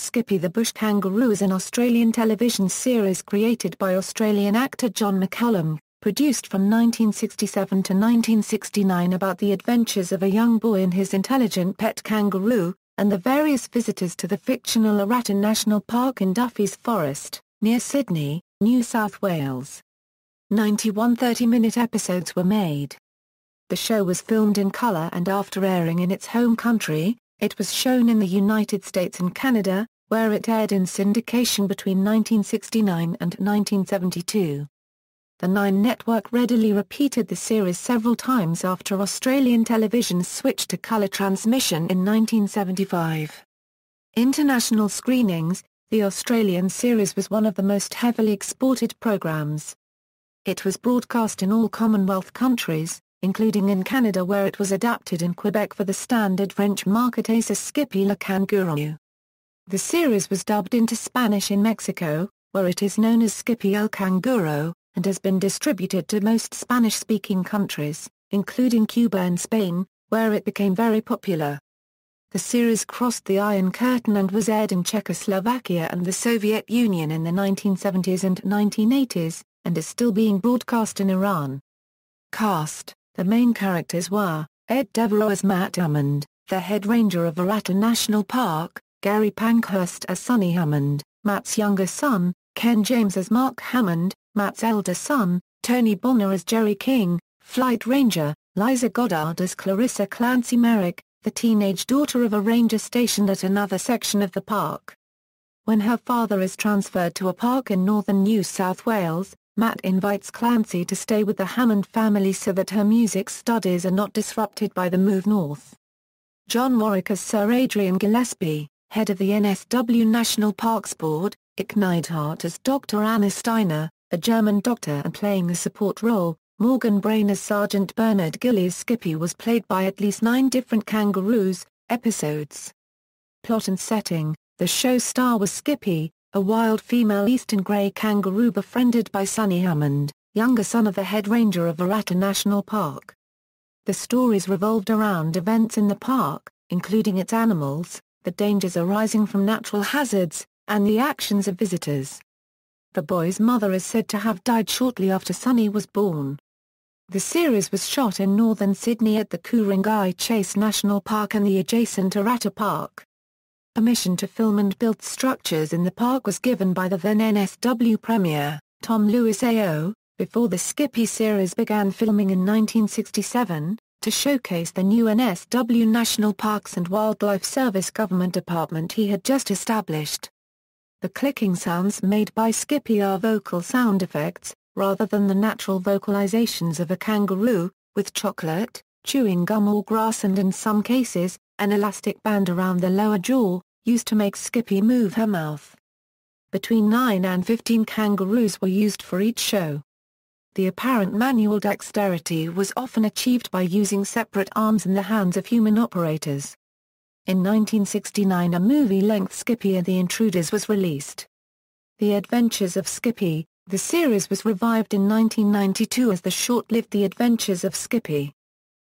Skippy the Bush Kangaroo is an Australian television series created by Australian actor John McCallum, produced from 1967 to 1969 about the adventures of a young boy and his intelligent pet kangaroo, and the various visitors to the fictional Waratah National Park in Duffys Forest, near Sydney, New South Wales. 91 30-minute episodes were made. The show was filmed in colour, and after airing in its home country, it was shown in the United States and Canada, where it aired in syndication between 1969 and 1972. The Nine network readily repeated the series several times after Australian television switched to colour transmission in 1975. International screenings, the Australian series was one of the most heavily exported programs. It was broadcast in all Commonwealth countries, including in Canada, where it was adapted in Quebec for the standard French market as Skippy le Kangaroo. The series was dubbed into Spanish in Mexico, where it is known as Skippy el Kangaroo, and has been distributed to most Spanish-speaking countries, including Cuba and Spain, where it became very popular. The series crossed the Iron Curtain and was aired in Czechoslovakia and the Soviet Union in the 1970s and 1980s, and is still being broadcast in Iran. Cast: the main characters were Ed Devereaux as Matt Hammond, the head ranger of Waratah National Park; Gary Pankhurst as Sonny Hammond, Matt's younger son; Ken James as Mark Hammond, Matt's elder son; Tony Bonner as Jerry King, flight ranger; Liza Goddard as Clarissa Clancy Merrick, the teenage daughter of a ranger stationed at another section of the park. When her father is transferred to a park in northern New South Wales, Matt invites Clancy to stay with the Hammond family so that her music studies are not disrupted by the move north. John Warwick as Sir Adrian Gillespie, head of the NSW National Parks Board; Ick Neidhart as Dr. Anna Steiner, a German doctor and playing a support role; Morgan Brain as Sergeant Bernard Gillies. Skippy was played by at least 9 different kangaroos. Episodes. Plot and setting: the show star was Skippy, a wild female eastern grey kangaroo befriended by Sonny Hammond, younger son of the head ranger of Waratah National Park. The stories revolved around events in the park, including its animals, the dangers arising from natural hazards, and the actions of visitors. The boy's mother is said to have died shortly after Sonny was born. The series was shot in northern Sydney at the Ku-ring-gai Chase National Park and the adjacent Waratah Park. Permission to film and build structures in the park was given by the then NSW Premier, Tom Lewis AO, before the Skippy series began filming in 1967, to showcase the new NSW National Parks and Wildlife Service government department he had just established. The clicking sounds made by Skippy are vocal sound effects, rather than the natural vocalizations of a kangaroo, with chocolate, chewing gum or grass and in some cases, an elastic band around the lower jaw, used to make Skippy move her mouth. Between 9 and 15 kangaroos were used for each show. The apparent manual dexterity was often achieved by using separate arms in the hands of human operators. In 1969 a movie-length Skippy and the Intruders was released. The Adventures of Skippy, the series was revived in 1992 as the short-lived The Adventures of Skippy.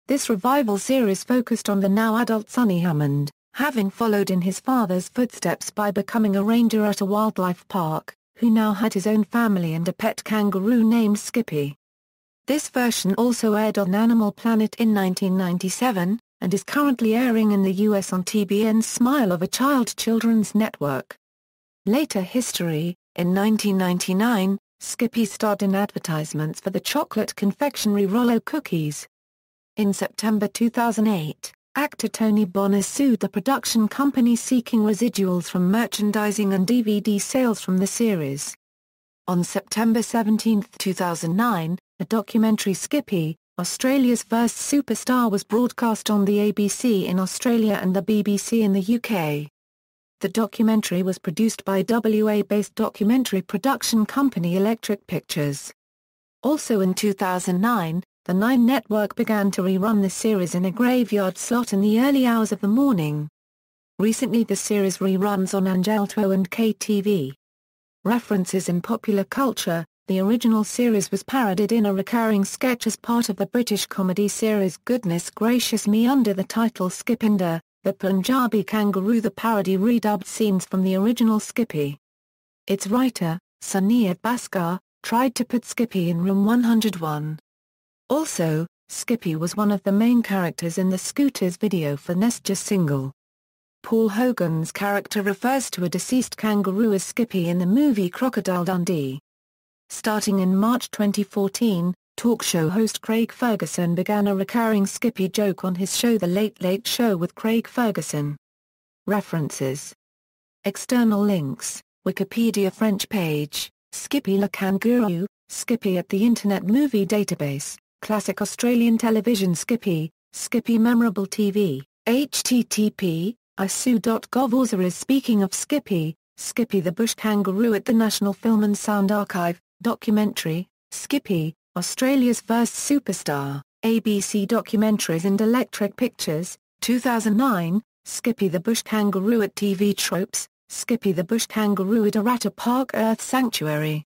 This revival series focused on the now adult Sonny Hammond, having followed in his father's footsteps by becoming a ranger at a wildlife park, who now had his own family and a pet kangaroo named Skippy. This version also aired on Animal Planet in 1997, and is currently airing in the US on TBN's Smile of a Child children's network. Later history: in 1999, Skippy starred in advertisements for the chocolate confectionery Rollo cookies. In September 2008, actor Tony Bonner sued the production company seeking residuals from merchandising and DVD sales from the series. On September 17, 2009, a documentary Skippy, Australia's first superstar, was broadcast on the ABC in Australia and the BBC in the UK. The documentary was produced by WA-based documentary production company Electric Pictures. Also in 2009, the Nine network began to rerun the series in a graveyard slot in the early hours of the morning. Recently the series reruns on Angel 2 and KTV. References in popular culture: the original series was parodied in a recurring sketch as part of the British comedy series Goodness Gracious Me under the title Skippinda, the Punjabi Kangaroo, the parody redubbed scenes from the original Skippy. Its writer, Sunil Bhaskar, tried to put Skippy in room 101. Also, Skippy was one of the main characters in the Scooters video for Nestor single. Paul Hogan's character refers to a deceased kangaroo as Skippy in the movie Crocodile Dundee. Starting in March 2014, talk show host Craig Ferguson began a recurring Skippy joke on his show The Late Late Show with Craig Ferguson. References. External links: Wikipedia French page, Skippy le Kangaroo, Skippy at the Internet Movie Database, Classic Australian Television Skippy, Skippy Memorable TV, http, isu.gov. Speaking of Skippy, Skippy the Bush Kangaroo at the National Film and Sound Archive, documentary, Skippy, Australia's First Superstar, ABC Documentaries and Electric Pictures, 2009, Skippy the Bush Kangaroo at TV Tropes, Skippy the Bush Kangaroo at Waratah Park Earth Sanctuary.